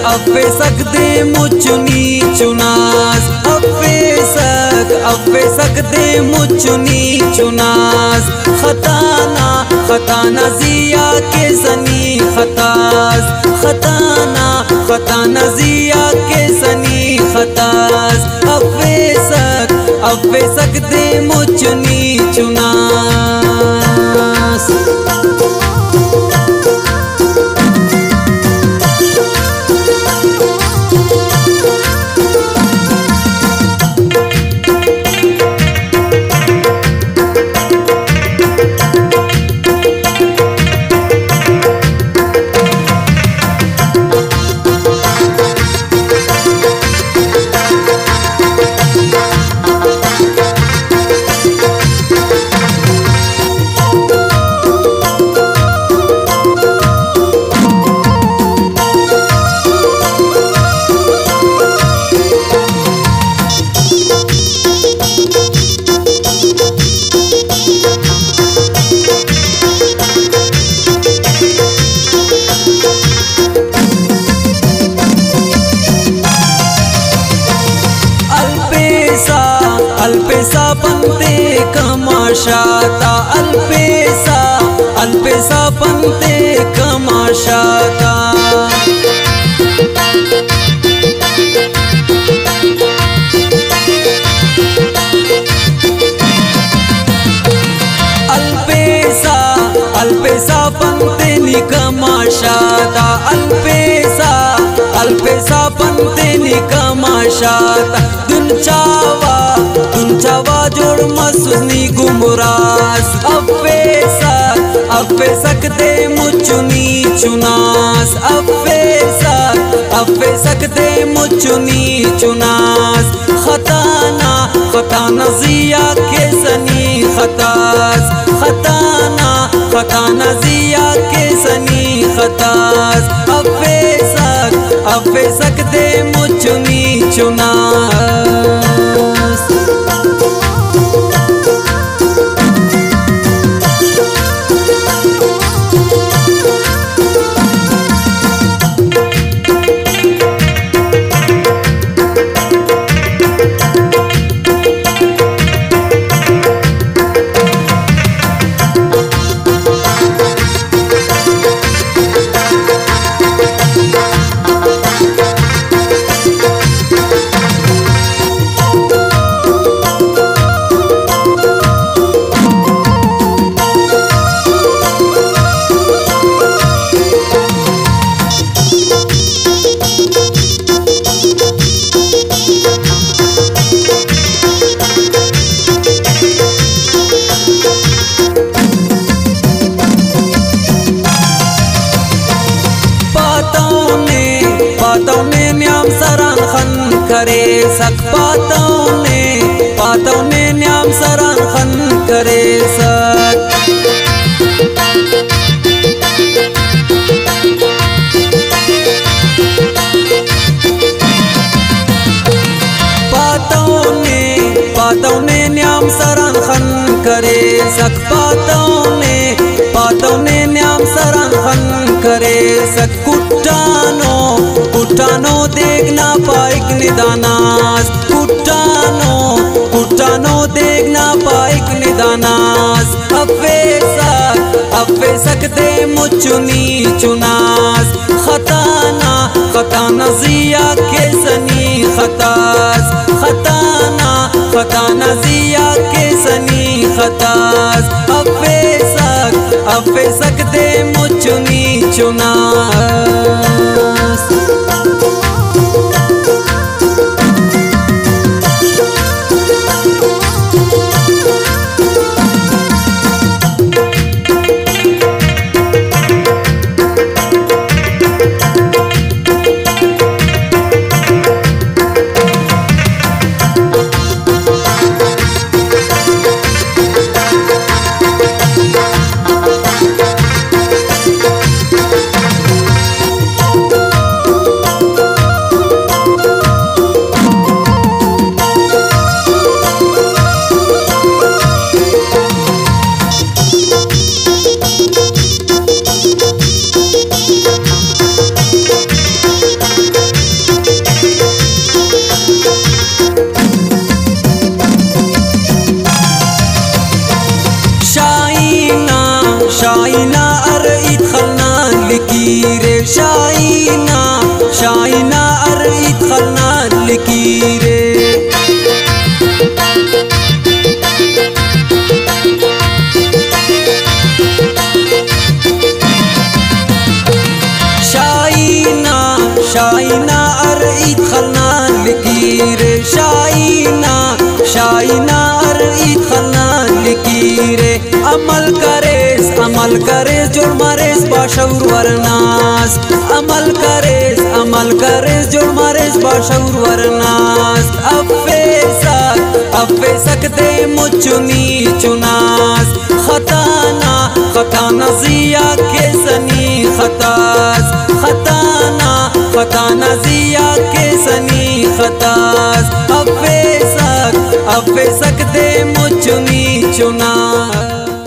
अफे सकदे मुचुनी चुनास अफे सकदे मुचुनी चुनास खताना जिया के सनी खतास खताना जिया के सनी खतास अफे सकदे मुचुनी चुनास। अल्पेसा पंते कमाशाता अल्पेसा पंते कमाशाता अल्पेसा पंते निकमाशाता अल्पेसा पंते निकमाशाता दुंचावा जोड़ मसुनी गुमरास अफे सकदे मुचुनी चुनास अफे सकदे मुचुनी चुनास खताना जिया के सनी खतास खताना जिया के सनी खतास अफे सकदे मुचुनी चुनास। पातों ने न्याम सरान खन करे सक पातों ने न्याम सरान खन करे सक पातों ने न्याम सरान खन करे सक पातों ने न्याम सरान खन करे सक कुटानो देखना पाइक निदानास कुटानो देखना पाइक निदानास अफे सकदे मुचुनी चुनास खताना जिया के सनी खतास खताना जिया के सनी खतास अफे सकदे मुचुनी चुनास। अरईत खलना लिकीरे शाइना शाइना अरईत खलना लिकीरे शाइना अरईत खलना लिकीरे शाइना शाइना अरईत खलना लिकीरे अमल करेस जोड़ मारेस बाशौर वरनास अमल करेस जोड़ मारेस बाशौर वरनास अफेसक दे मुचुनी चुनास खताना जिया के सनी खतास खताना जिया के सनी खतास अफेसक दे मुचुनी चुनास।